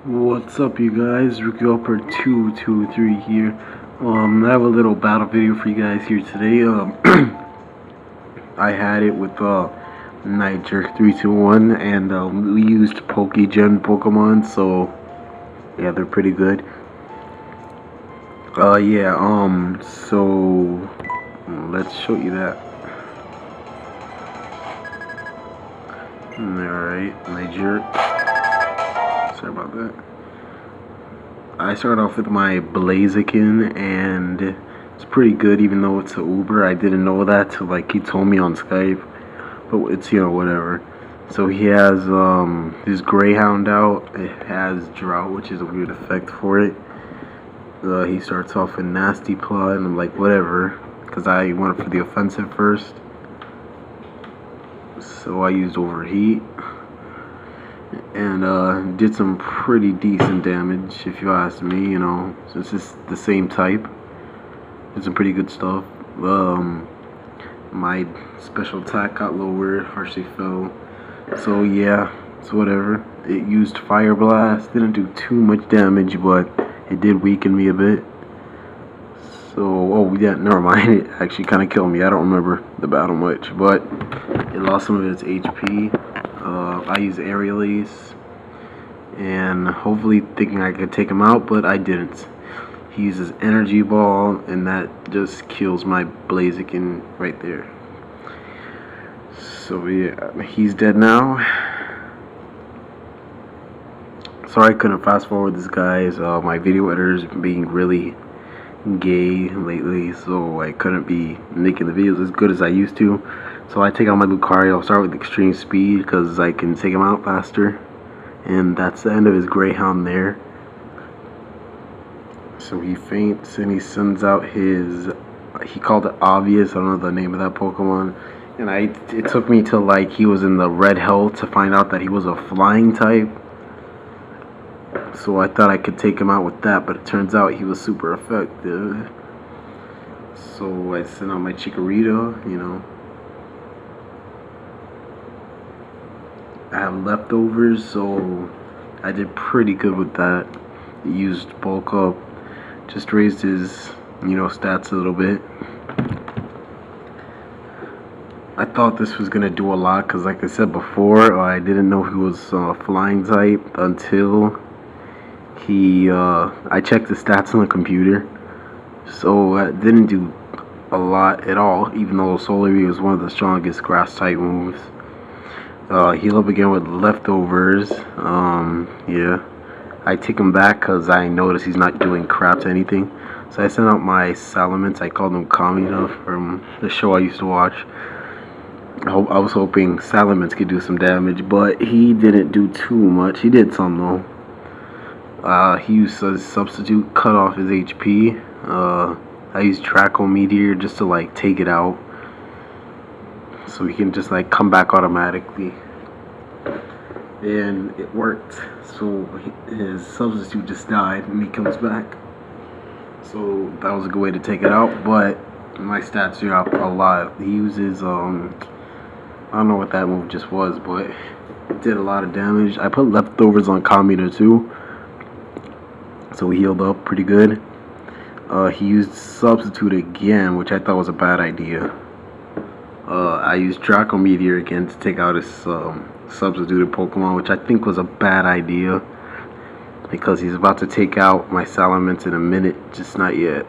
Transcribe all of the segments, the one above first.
What's up, you guys? Rookie223 here. I have a little battle video for you guys here today. I had it with najerk321, and we used pokegen Pokemon, so yeah, they're pretty good. So let's show you that. Alright, najerk. Sorry about that. I started off with my Blaziken, and it's pretty good, even though it's an Uber. I didn't know that till like he told me on Skype, but it's, you know, whatever. So he has his Greyhound out. It has Drought, which is a weird effect for it. He starts off with Nasty Plot, and I'm like, whatever, because I went for the offensive first. So I used Overheat, and did some pretty decent damage, if you ask me. You know, since it's the same type, did some pretty good stuff. My special attack got lower, harshly fell. So yeah, it's whatever. It used Fire Blast, didn't do too much damage, but it did weaken me a bit. So, oh yeah, never mind. It actually kind of killed me. I don't remember the battle much, but it lost some of its HP. I used Aerial Ace, and hopefully thinking I could take him out, but I didn't. He uses Energy Ball, and that just kills my Blaziken right there. So yeah, he's dead now. Sorry I couldn't fast forward this, guys. My video editor's being really gay lately, so I couldn't be making the videos as good as I used to. So I take out my Lucario. I'll start with extreme speed because I can take him out faster, and that's the end of his Greyhound there. So he faints and he sends out his, he called it Obvious, I don't know the name of that Pokemon, and it took me till like he was in the red hell to find out that he was a flying type. So I thought I could take him out with that, but it turns out he was super effective. So I sent out my Chikorita, you know. I have leftovers, so I did pretty good with that. It used bulk up, just raised his, you know, stats a little bit. I thought this was gonna do a lot, because like I said before, I didn't know he was flying type until I checked the stats on the computer. So it didn't do a lot at all, even though Solary was one of the strongest grass type moves. Heal up again with leftovers. Yeah, I take him back because I noticed he's not doing crap to anything. So I sent out my Salamence. I called him comin from the show I used to watch. I was hoping Salamence could do some damage, but he didn't do too much. He did some though. He used a substitute, cut off his HP. I used Draco Meteor just to like take it out, so he can just like come back automatically, and it worked. So his substitute just died and he comes back, so that was a good way to take it out. But my stats drop a lot. He uses I don't know what that move just was, but it did a lot of damage. I put leftovers on Kamina too, so he healed up pretty good. He used substitute again, which I thought was a bad idea. I used Draco Meteor again to take out his substituted Pokemon, which I think was a bad idea, because he's about to take out my Salamence in a minute, just not yet.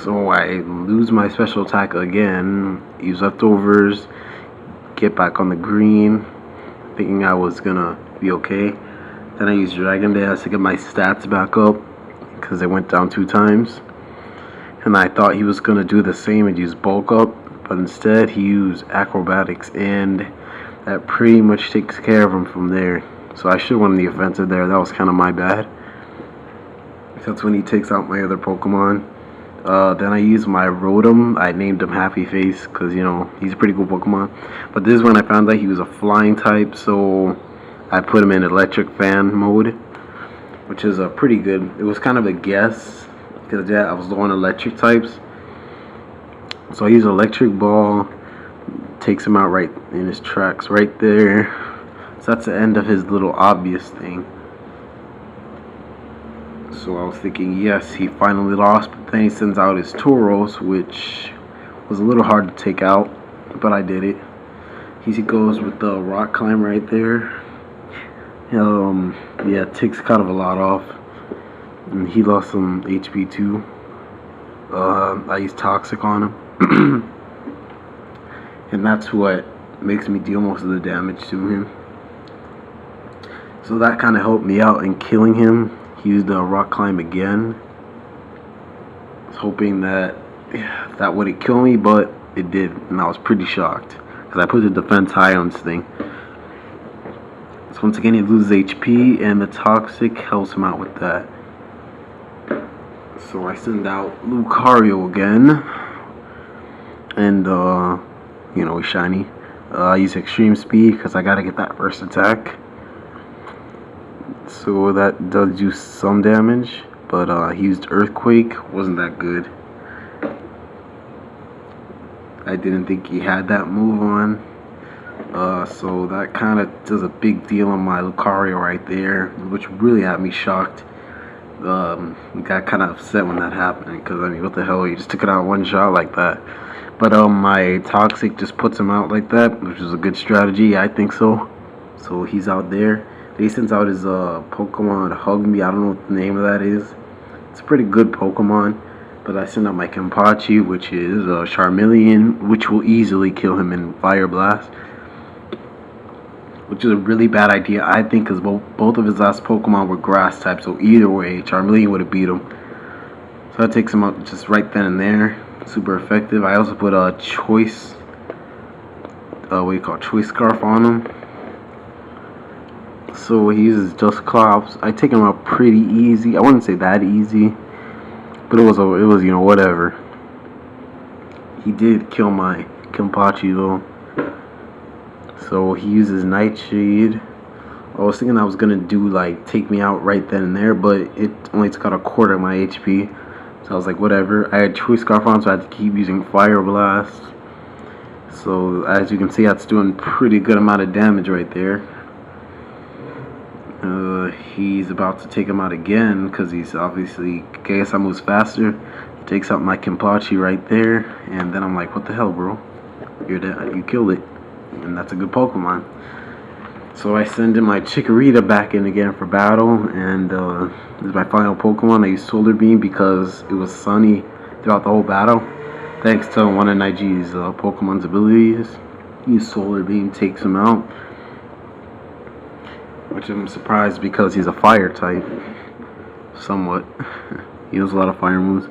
So I lose my special attack again, use leftovers, get back on the green, thinking I was gonna be okay. Then I used Dragon Dance to get my stats back up, because they went down 2 times. And I thought he was gonna do the same and use bulk up, but instead he used Acrobatics, and that pretty much takes care of him from there. So I should have won the offensive there. That was kind of my bad. That's when he takes out my other Pokemon. Then I used my Rotom. I named him Happy Face because, you know, he's a pretty cool Pokemon. But this is when I found out he was a flying type, so I put him in Electric Fan mode, which is pretty good. It was kind of a guess, because yeah, I was low on electric types. So I use Electric Ball, takes him out right in his tracks right there. So that's the end of his little obvious thing. So I was thinking, yes, he finally lost, but then he sends out his Tauros, which was a little hard to take out, but I did it. He goes with the rock climb right there. Yeah, it takes kind of a lot off. And he lost some HP too. I used Toxic on him. And that's what makes me deal most of the damage to him. So that kind of helped me out in killing him. He used the rock climb again. I was hoping that that wouldn't kill me, but it did. And I was pretty shocked, because I put the defense high on this thing. So once again, he loses HP, and the Toxic helps him out with that. So I send out Lucario again, and you know, he's shiny. I use Extreme Speed because I gotta get that first attack. So that does do some damage, but he used Earthquake, wasn't that good. I didn't think he had that move on. So that kind of does a big deal on my Lucario right there, which really had me shocked. Got kind of upset when that happened, because I mean, what the hell, you just took it out one shot like that. But my Toxic just puts him out like that, which is a good strategy, I think so. So he's out there. He sends out his Pokemon Hug Me. I don't know what the name of that is. It's a pretty good Pokemon. But I send out my Kenpachi, which is Charmeleon, which will easily kill him in Fire Blast. Which is a really bad idea, I think, because both of his last Pokemon were Grass type. So either way, Charmeleon would have beat him. So that takes him out just right then and there. Super effective. I also put a Choice, Choice Scarf on him. So he uses Just Clops. I take him out pretty easy. I wouldn't say that easy, but it was you know, whatever. He did kill my Kenpachi though. So he uses Nightshade. I was thinking I was gonna do like take me out right then and there, but it only took out a quarter of my HP. So I was like, whatever. I had Choice Scarf on, so I had to keep using Fire Blast. So as you can see, that's doing pretty good amount of damage right there. He's about to take him out again, because he's obviously, KSI moves faster. He takes out my Kenpachi right there, and then I'm like, what the hell, bro? You're dead. You killed it. And that's a good Pokemon. So I send in my Chikorita back in again for battle, and this is my final Pokemon. I use Solar Beam because it was sunny throughout the whole battle. Thanks to one of Niji's Pokemon's abilities. Use Solar Beam, takes him out. Which I'm surprised, because he's a fire type. Somewhat. He knows a lot of fire moves.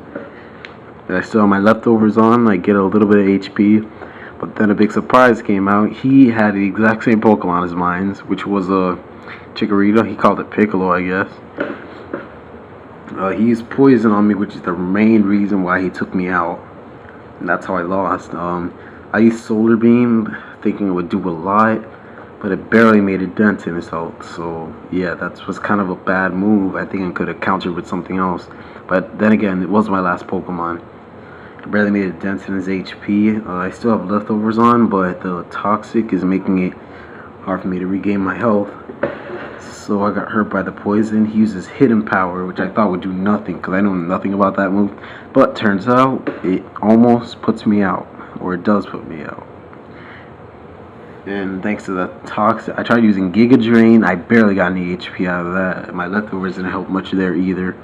I still have my leftovers on. I get a little bit of HP. But then a big surprise came out. He had the exact same Pokemon as mine, which was a Chikorita. He called it Piccolo, I guess. He used Poison on me, which is the main reason why he took me out. And that's how I lost. I used Solar Beam, thinking it would do a lot, but it barely made a dent in his health. So yeah, that was kind of a bad move. I think I could have countered with something else. But then again, it was my last Pokemon. It barely made a dent in his HP. I still have leftovers on, but the Toxic is making it hard for me to regain my health. So I got hurt by the poison. He uses Hidden Power, which I thought would do nothing, because I know nothing about that move. But turns out, it almost puts me out. Or it does put me out. And thanks to the Toxic, I tried using Giga Drain. I barely got any HP out of that. My leftovers didn't help much there either.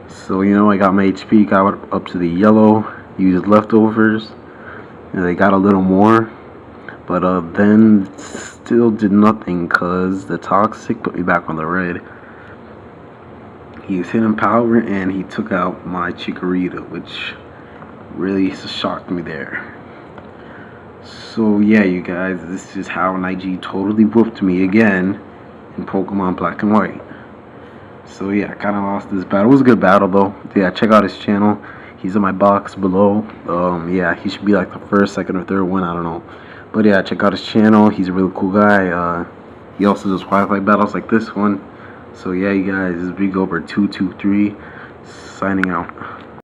So, you know, I got my HP, got up to the yellow, used leftovers, and I got a little more. But then still did nothing, because the Toxic put me back on the red. He used Hidden Power, and he took out my Chikorita, which really shocked me there. So yeah, you guys, this is how Niji totally whooped me again in Pokemon Black and White. So yeah, I kind of lost this battle. It was a good battle though. Yeah, check out his channel. He's in my box below. Yeah, he should be like the first, second, or third one. I don't know. But yeah, check out his channel. He's a really cool guy. He also does Wi-Fi battles like this one. So yeah, you guys, this is BigOver223 signing out.